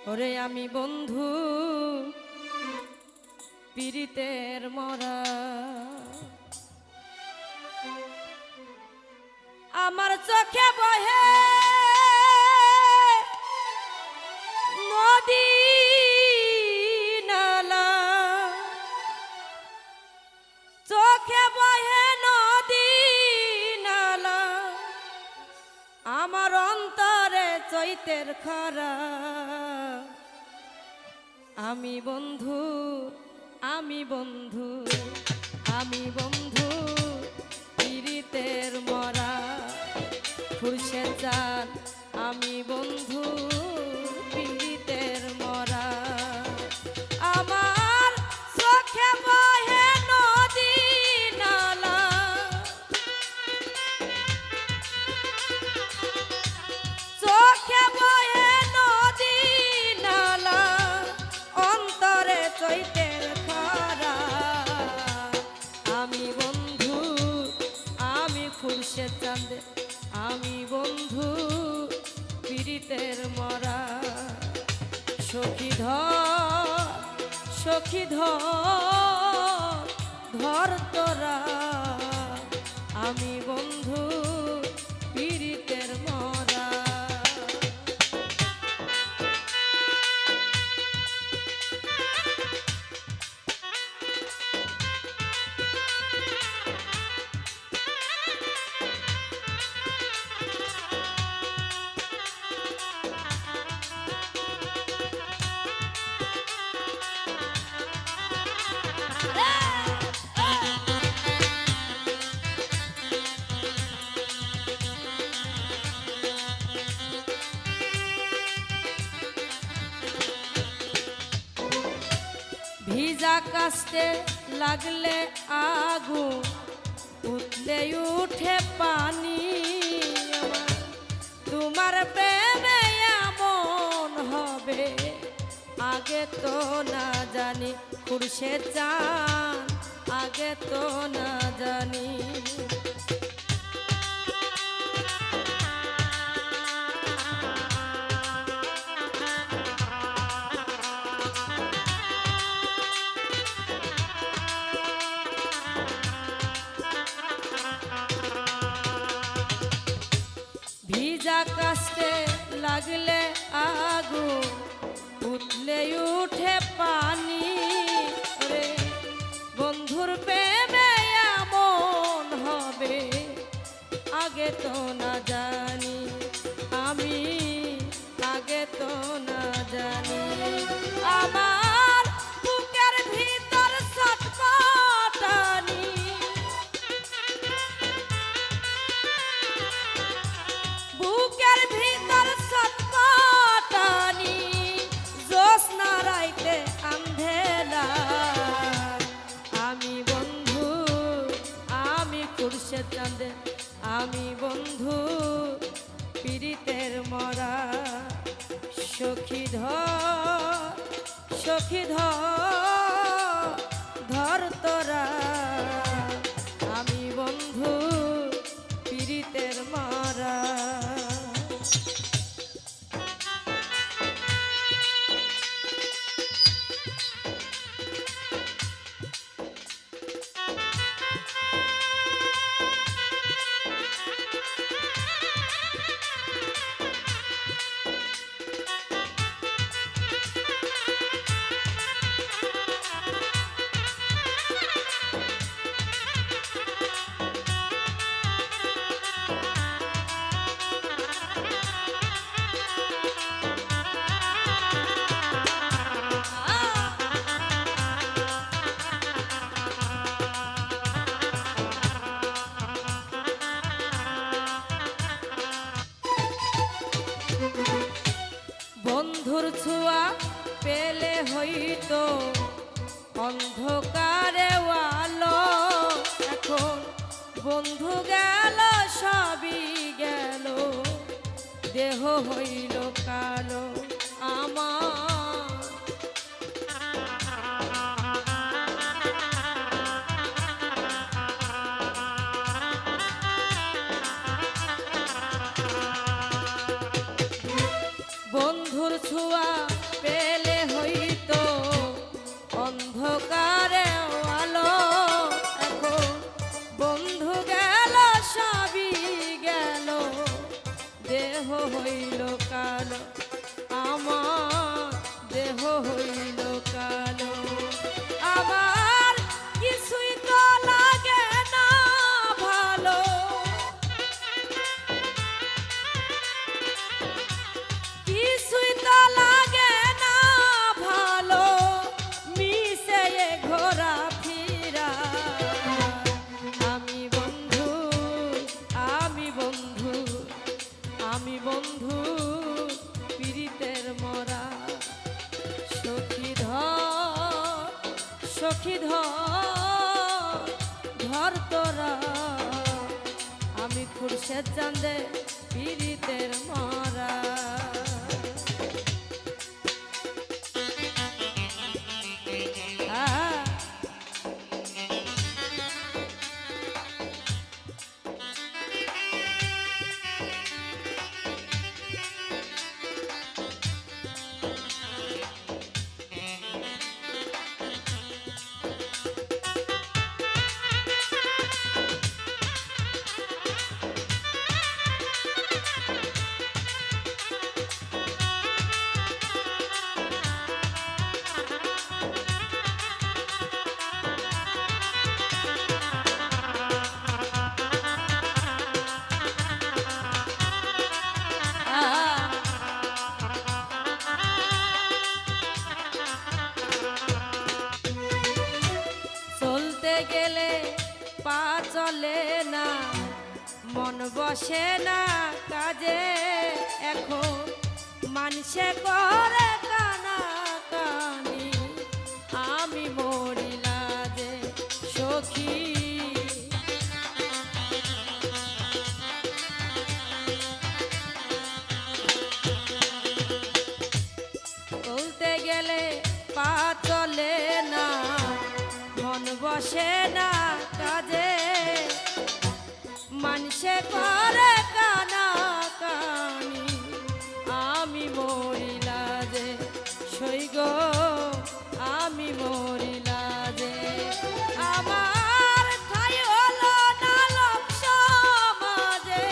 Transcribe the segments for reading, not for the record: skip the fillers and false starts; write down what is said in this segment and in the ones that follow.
ওরে আমি বন্ধু পীড়িতের মরা, আমার চোখে বহে নদী নালা, চোখে বহে নদী নালা, আমার অন্তরে চৈতের খরা। আমি বন্ধু আমি বন্ধু আমি বন্ধু পীড়িতের মরা, খুরশে চান আমি বন্ধু পীড়িতের মরা। আমার চোখে বহে নদী নালা, চোখে বহে নদী নালা, অন্তরে চৈতের খরা। আমি বন্ধু আমি খুরশে চাঁদ, আমি বন্ধু পীড়িতের মরা। সখী ধর সখী ধর ধর তোরা, আমি বন্ধু পীড়িতের মরা। ভিজা কাস্তে লাগলে আগুন, উঠলে উঠে পানি। তোমার প্রেমে এমন হবে আগে তো না জানি, খুরশে চান আগে তো না জানি। ভিজা কাস্তে লাগলে আগুন, উঠলে উঠে পানি। রে বন্ধুর প্রেমে এমন হবে আগে তো না জানি, আমি আগে তো না জানি। আমার বুকের ভিতর ছটফটানি, বুকের ভিতর ছটফটানি, জ্যোৎস্না রাইতে আন্ধেলা। আমি বন্ধু আমি খুরশে চাঁদ, আমি বন্ধু পীড়িতের মরা। সখী ধর সখী ধর ধর তোরা, আমি বন্ধু পীড়িতের মরা। বন্ধুর ছোঁয়া পেলে হইতো অন্ধকারে আলো, এখন বন্ধু গেল সবই গেল, দেহ হইল কালো আমার। বন্ধুর ছোঁয়া পেলে হইতো অন্ধকারে আলো, এখন বন্ধু গেল সবই গেল, দেহ হইল কালো, আমার দেহ হইল কালো। আমার কিছুই তো লাগে না ভালো, কিছুই তো লাগে না ভালো, মিশে ঘোরা ফিরা। আমি বন্ধু, আমি বন্ধু, আমি বন্ধু পীড়িতের মরা। সখী ধর, সখী ধর, ধর তোরা, আমি খুরশেদ চাঁদে পীড়িতের মরা। চলতে গেলে পা চলে না, মন বসে না কাজে, এখন মানুষে করে কানা কানি, আমি মরিলা যে সখী। চলতে গেলে পা চলে না, মন বসে না কাজে, মানুষে করে কানা কানি, আমি মরিলা যে সৈগ, আমি মরিলা যে। আমার ঠাই হলো না লোক সমাজে,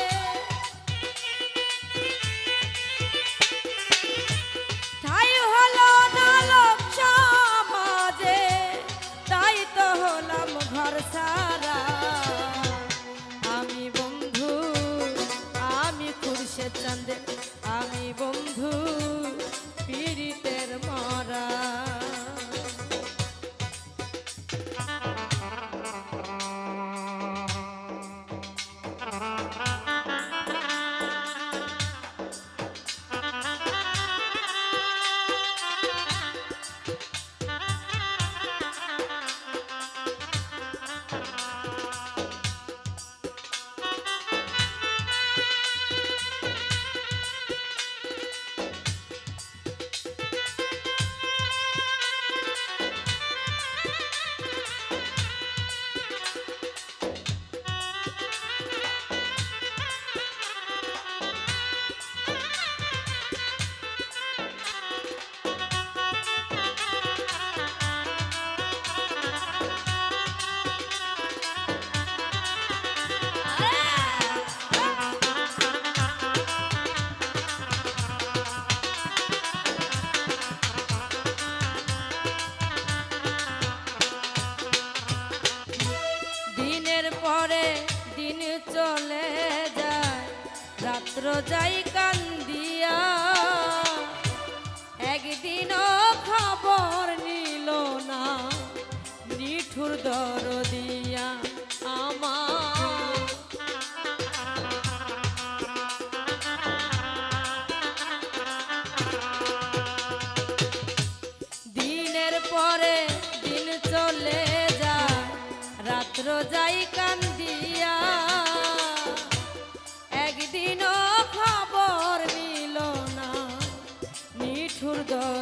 ঠাই হলো না লোক সমাজে, তাই তো হলাম ঘর সারা। আমি বন্ধু, আমি খুরশেদ চাঁদের, আমি বন্ধু পীড়িতের মরা। চলে যায় রাত্র যাই কান্দিয়া, একদিনও খবর নিল না নিঠুর দরদিয়া আমার। দিনের পরে দিন চলে যায় রাত্র যাই কান্দিয়া, একদিনও খবর নিল না নিঠুর দরদিয়া।